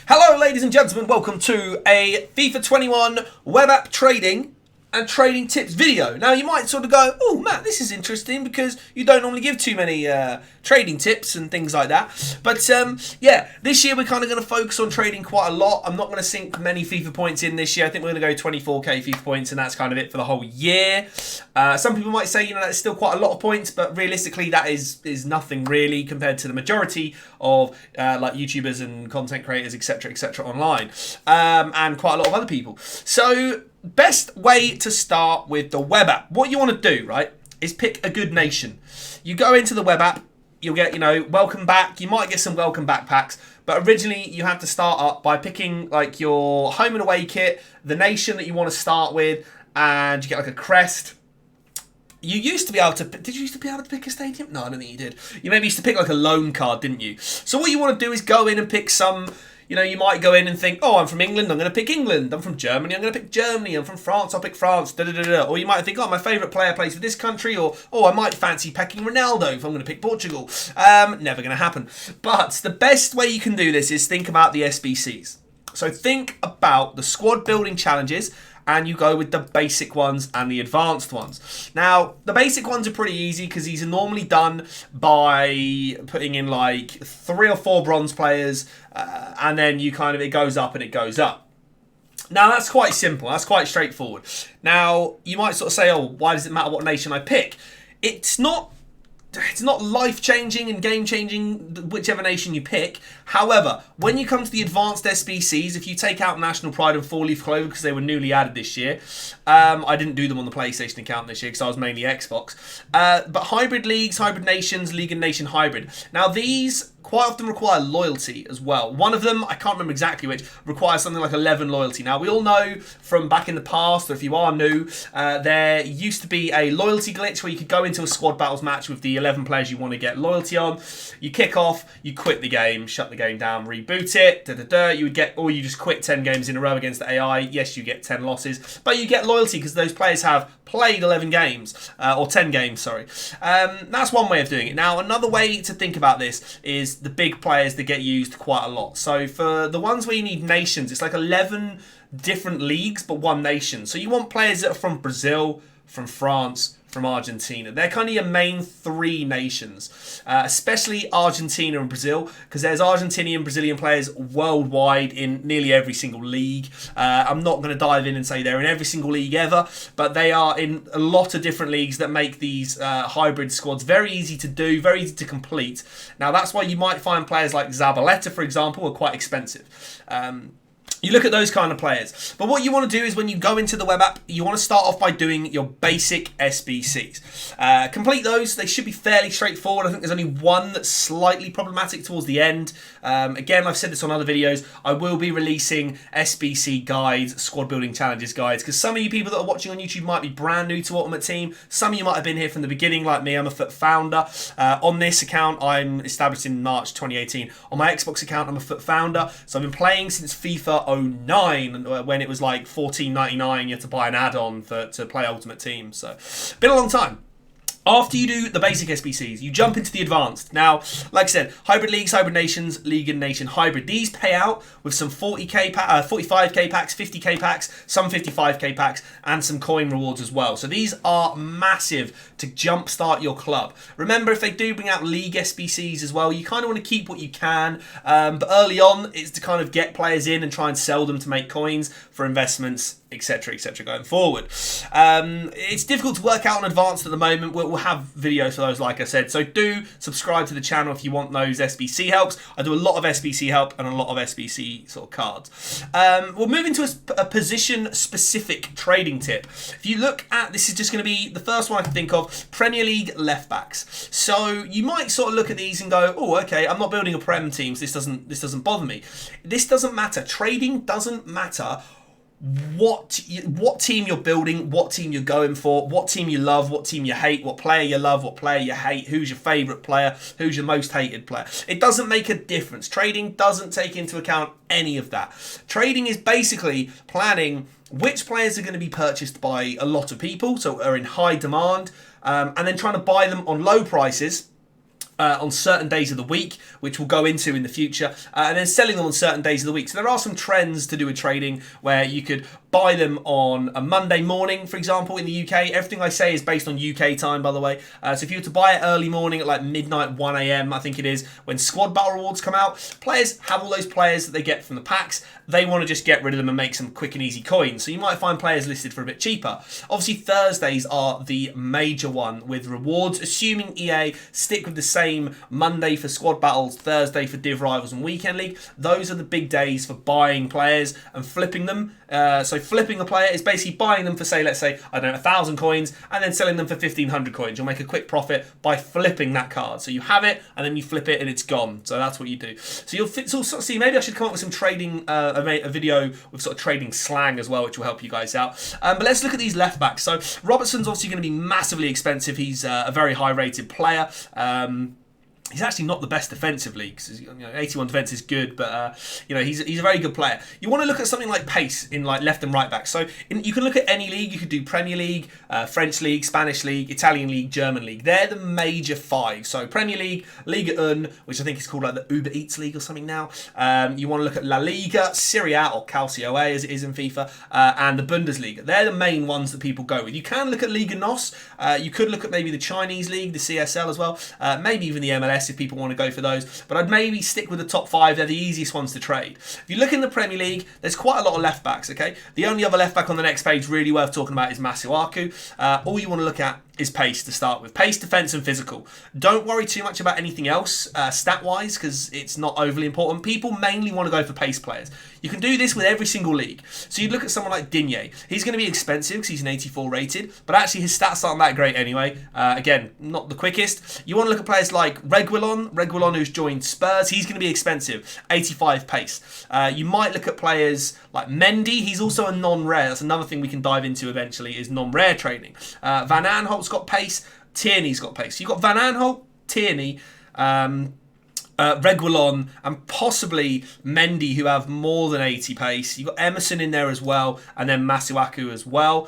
Hello ladies and gentlemen, welcome to a FIFA 21 web app trading and trading tips video. Now you might sort of go, oh Matt, this is interesting because you don't normally give too many trading tips and things like that. But yeah, this year we're kind of going to focus on trading quite a lot. I'm not going to sink many FIFA points in this year. I think we're going to go 24k FIFA points and that's kind of it for the whole year. Some people might say, that's still quite a lot of points, but realistically that is nothing really compared to the majority of like YouTubers and content creators, etc., online, and quite a lot of other people. So best way to start with the web app. What you want to do, right, is pick a good nation. You go into the web app, you'll get, welcome back. You might get some welcome back packs, but originally you have to start up by picking like your home and away kit, the nation that you want to start with, and you get like a crest. You used to be able to... Did you used to be able to pick a stadium? No, I don't think you did. You maybe used to pick like a loan card, didn't you? So what you want to do is go in and pick some... you might go in and think, oh, I'm from England, I'm going to pick England. I'm from Germany, I'm going to pick Germany. I'm from France, I'll pick France. Or you might think, oh, my favourite player plays for this country. Or, oh, I might fancy picking Ronaldo if I'm going to pick Portugal. Never going to happen. But the best way you can do this is think about the SBCs. So think about the squad building challenges, and you go with the basic ones and the advanced ones. Now, the basic ones are pretty easy because these are normally done by putting in like 3 or 4 bronze players, and then it goes up and it goes up. Now, that's quite simple. That's quite straightforward. Now, you might sort of say, oh, why does it matter what nation I pick? It's not life-changing and game-changing whichever nation you pick. However, when you come to the advanced SBCs, if you take out National Pride and 4-Leaf Clover because they were newly added this year, I didn't do them on the PlayStation account this year because I was mainly Xbox. But hybrid leagues, hybrid nations, league and nation hybrid. Now these quite often require loyalty as well. One of them, I can't remember exactly which, requires something like 11 loyalty. Now, we all know from back in the past, or if you are new, there used to be a loyalty glitch where you could go into a squad battles match with the 11 players you want to get loyalty on. You kick off, you quit the game, shut the game down, reboot it, you would get, or you just quit 10 games in a row against the AI. Yes, you get 10 losses, but you get loyalty because those players have played 11 games, or 10 games, sorry. That's one way of doing it. Now, another way to think about this is the big players that get used quite a lot. So for the ones where you need nations, it's like 11 different leagues, but one nation. So you want players that are from Brazil, from France, from Argentina. They're kind of your main 3 nations, especially Argentina and Brazil, because there's Argentinian and Brazilian players worldwide in nearly every single league. I'm not going to dive in and say they're in every single league ever, but they are in a lot of different leagues that make these hybrid squads very easy to do, very easy to complete. Now that's why you might find players like Zabaleta, for example, are quite expensive. You look at those kind of players. But what you want to do is when you go into the web app, you want to start off by doing your basic SBCs. Complete those. They should be fairly straightforward. I think there's only one that's slightly problematic towards the end. Again, I've said this on other videos. I will be releasing SBC guides, squad building challenges guides, because some of you people that are watching on YouTube might be brand new to Ultimate Team. Some of you might have been here from the beginning like me. I'm a FUT founder. On this account, I'm established in March 2018. On my Xbox account, I'm a FUT founder. So I've been playing since FIFA 09, when it was like $14.99. You had to buy an add-on to play Ultimate Team. So, been a long time. After you do the basic SBCs, you jump into the advanced. Now, like I said, hybrid leagues, hybrid nations, league and nation hybrid. These pay out with some 45k packs, 50k packs, some 55k packs, and some coin rewards as well. So these are massive to jumpstart your club. Remember, if they do bring out league SBCs as well, you kind of want to keep what you can. But early on, it's to kind of get players in and try and sell them to make coins for investments, etc., going forward. It's difficult to work out in advance at the moment. We'll have videos for those, like I said. So do subscribe to the channel if you want those SBC helps. I do a lot of SBC help and a lot of SBC sort of cards. We'll move into a position-specific trading tip. If you look at, this is just going to be the first one I can think of, Premier League left backs. So you might sort of look at these and go, oh, okay, I'm not building a Prem team, so this doesn't bother me. This doesn't matter. Trading doesn't matter what team you're building, what team you're going for, what team you love, what team you hate, what player you love, what player you hate, who's your favourite player, who's your most hated player. It doesn't make a difference. Trading doesn't take into account any of that. Trading is basically planning which players are going to be purchased by a lot of people, so are in high demand, and then trying to buy them on low prices on certain days of the week, which we'll go into in the future, and then selling them on certain days of the week. So there are some trends to do with trading where you could buy them on a Monday morning, for example, in the UK. Everything I say is based on UK time, by the way. So if you were to buy it early morning at like midnight, 1 a.m, I think it is, when squad battle rewards come out, players have all those players that they get from the packs. They want to just get rid of them and make some quick and easy coins. So you might find players listed for a bit cheaper. Obviously, Thursdays are the major one with rewards, assuming EA stick with the same Monday for squad battles, Thursday for Div Rivals and Weekend League. Those are the big days for buying players and flipping them. So flipping a player is basically buying them for, say, let's say, I don't know, 1,000 coins and then selling them for 1,500 coins. You'll make a quick profit by flipping that card. So you have it and then you flip it and it's gone. So that's what you do. So you'll sort of see, maybe I should come up with some trading, a video with sort of trading slang as well, which will help you guys out. But let's look at these left backs. So Robertson's obviously going to be massively expensive. He's a very high rated player. He's actually not the best defensively because 81 defense is good, but he's a very good player. You want to look at something like pace in like left and right back. So you can look at any league. You could do Premier League, French League, Spanish League, Italian League, German League. They're the major five. So Premier League, Liga 1, which I think is called like the Uber Eats League or something now. You want to look at La Liga, Serie A or Calcio A as it is in FIFA, and the Bundesliga. They're the main ones that people go with. You can look at Liga NOS. You could look at maybe the Chinese League, the CSL as well, maybe even the MLS if people want to go for those, but I'd maybe stick with the top five. They're the easiest ones to trade. If you look in the Premier League, there's quite a lot of left backs, okay? The only other left back on the next page really worth talking about is Masuaku. All you want to look at is pace to start with. Pace, defense, and physical. Don't worry too much about anything else stat-wise because it's not overly important. People mainly want to go for pace players. You can do this with every single league. So you look at someone like Digne. He's going to be expensive because he's an 84 rated, but actually his stats aren't that great anyway. Again, not the quickest. You want to look at players like Reguilon who's joined Spurs. He's going to be expensive, 85 pace. You might look at players like Mendy. He's also a non-rare. That's another thing we can dive into eventually is non-rare trading. Van Aanholt's got pace. Tierney's got pace. You've got Van Aanholt, Tierney, Reguilon and possibly Mendy who have more than 80 pace. You've got Emerson in there as well and then Masuaku as well.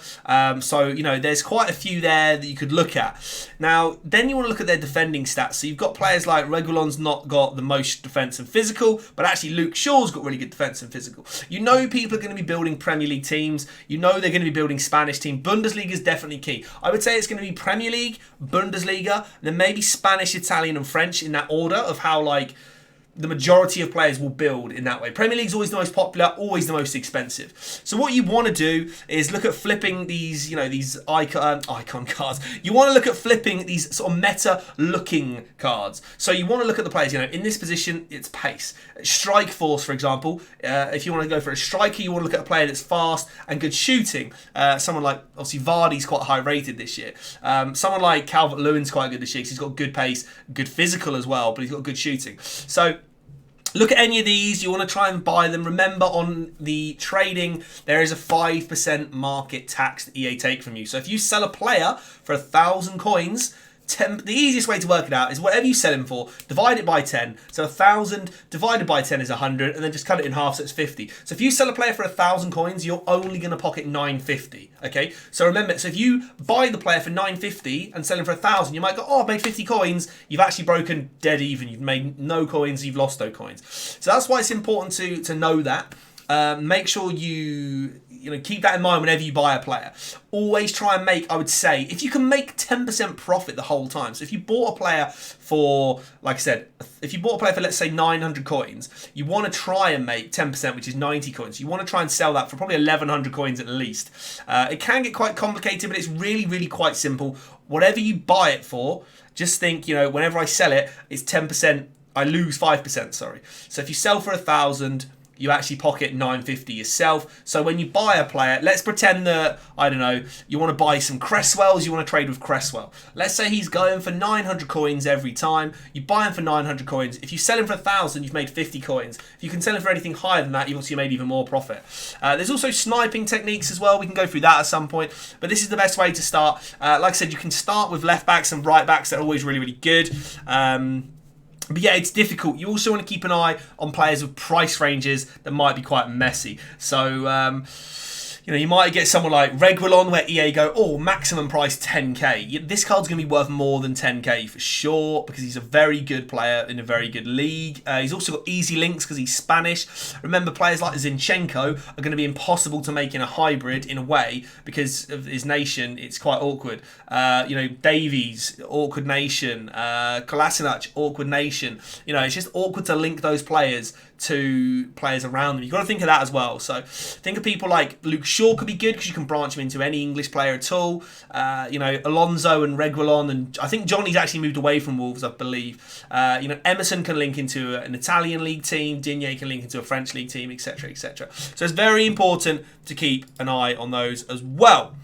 So, there's quite a few there that you could look at. Now, then you want to look at their defending stats. So you've got players like Reguilon's not got the most defence and physical, but actually Luke Shaw's got really good defence and physical. People are going to be building Premier League teams. They're going to be building Spanish team. Bundesliga is definitely key. I would say it's going to be Premier League, Bundesliga, and then maybe Spanish, Italian and French in that order of how the majority of players will build in that way. Premier League's always the most popular, always the most expensive. So what you want to do is look at flipping these, these icon cards. You want to look at flipping these sort of meta-looking cards. So you want to look at the players, in this position, it's pace. Strike force, for example, if you want to go for a striker, you want to look at a player that's fast and good shooting. Someone like, obviously, Vardy's quite high rated this year. Someone like Calvert-Lewin's quite good this year because he's got good pace, good physical as well, but he's got good shooting. So look at any of these. You want to try and buy them. Remember, on the trading, there is a 5% market tax that EA take from you. So if you sell a player for 1,000 coins, the easiest way to work it out is whatever you sell him for, divide it by 10. So 1,000 divided by 10 is 100, and then just cut it in half, so it's 50. So if you sell a player for 1,000 coins, you're only going to pocket 950. Okay. So remember, if you buy the player for 950 and sell him for 1,000, you might go, oh, I've made 50 coins. You've actually broken dead even. You've made no coins. You've lost no coins. So that's why it's important to know that. Make sure you keep that in mind whenever you buy a player. Always try and make, I would say, if you can make 10% profit the whole time. So if you bought a player for, like I said, if you bought a player for, let's say, 900 coins, you want to try and make 10%, which is 90 coins. You want to try and sell that for probably 1,100 coins at least. It can get quite complicated, but it's really, really quite simple. Whatever you buy it for, just think, whenever I sell it, it's 10%, I lose 5%, sorry. So if you sell for 1,000, you actually pocket 950 yourself. So when you buy a player, let's pretend that, I don't know, you want to buy some Cresswells, you want to trade with Cresswell. Let's say he's going for 900 coins every time. You buy him for 900 coins. If you sell him for 1,000, you've made 50 coins. If you can sell him for anything higher than that, you've obviously made even more profit. There's also sniping techniques as well. We can go through that at some point. But this is the best way to start. Like I said, you can start with left backs and right backs. They're always really, really good. But yeah, it's difficult. You also want to keep an eye on players with price ranges that might be quite messy. So, You know, you might get someone like Reguilon where EA go, oh, maximum price 10k. This card's going to be worth more than 10k for sure because he's a very good player in a very good league. He's also got easy links because he's Spanish. Remember, players like Zinchenko are going to be impossible to make in a hybrid in a way because of his nation. It's quite awkward. You know, Davies, awkward nation. Kolasinac, awkward nation. You know, it's just awkward to link those players to players around them. You've got to think of that as well. So think of people like Luke Shaw could be good because you can branch him into any English player at all. You know, Alonso and Reguilon, and I think Johnny's actually moved away from Wolves, I believe. You know, Emerson can link into an Italian league team, Digne can link into a French league team, etc., etc. So it's very important to keep an eye on those as well.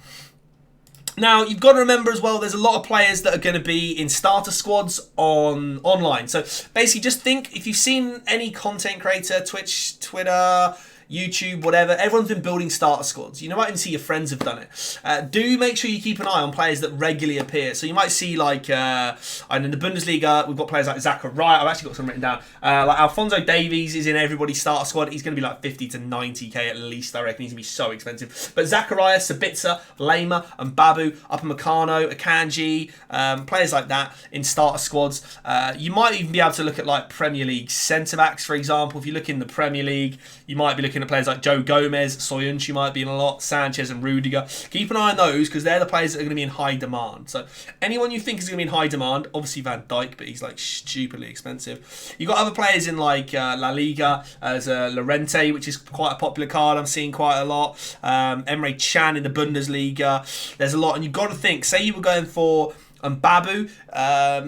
Now, you've got to remember as well, there's a lot of players that are going to be in starter squads online. So basically, just think, if you've seen any content creator, Twitch, Twitter, YouTube, whatever, everyone's been building starter squads. You might even see your friends have done it. Do make sure you keep an eye on players that regularly appear. So you might see, like, in the Bundesliga, we've got players like Zachariah. I've actually got some written down. Like Alphonso Davies is in everybody's starter squad. He's going to be like 50 to 90k at least, I reckon. He's going to be so expensive. But Zachariah, Sabitzer, Lema, and Babu, Upamecano, Akanji, players like that in starter squads. You might even be able to look at, like, Premier League centre-backs, for example. If you look in the Premier League, you might be looking at players like Joe Gomez, Soyuncu might be in a lot, Sanchez and Rudiger. Keep an eye on those because they're the players that are going to be in high demand. So anyone you think is going to be in high demand, obviously Van Dijk, but he's like stupidly expensive. You've got other players in like La Liga, as Llorente, which is quite a popular card. I'm seeing quite a lot. Emre Can in the Bundesliga. There's a lot, and you've got to think, say you were going for Babu,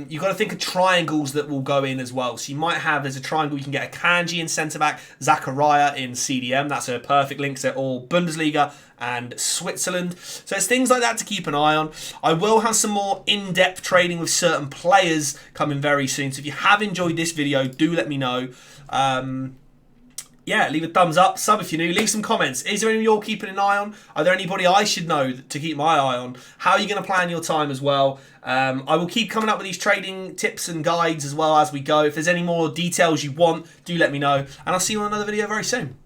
you've got to think of triangles that will go in as well. So you might have, there's a triangle, you can get a Kanji in centre-back, Zachariah in CDM. That's a perfect link to all Bundesliga and Switzerland. So there's things like that to keep an eye on. I will have some more in-depth trading with certain players coming very soon. So if you have enjoyed this video, do let me know. Yeah, leave a thumbs up, sub if you're new, leave some comments. Is there anyone you're keeping an eye on? Are there anybody I should know to keep my eye on? How are you going to plan your time as well? I will keep coming up with these trading tips and guides as well as we go. If there's any more details you want, do let me know. And I'll see you on another video very soon.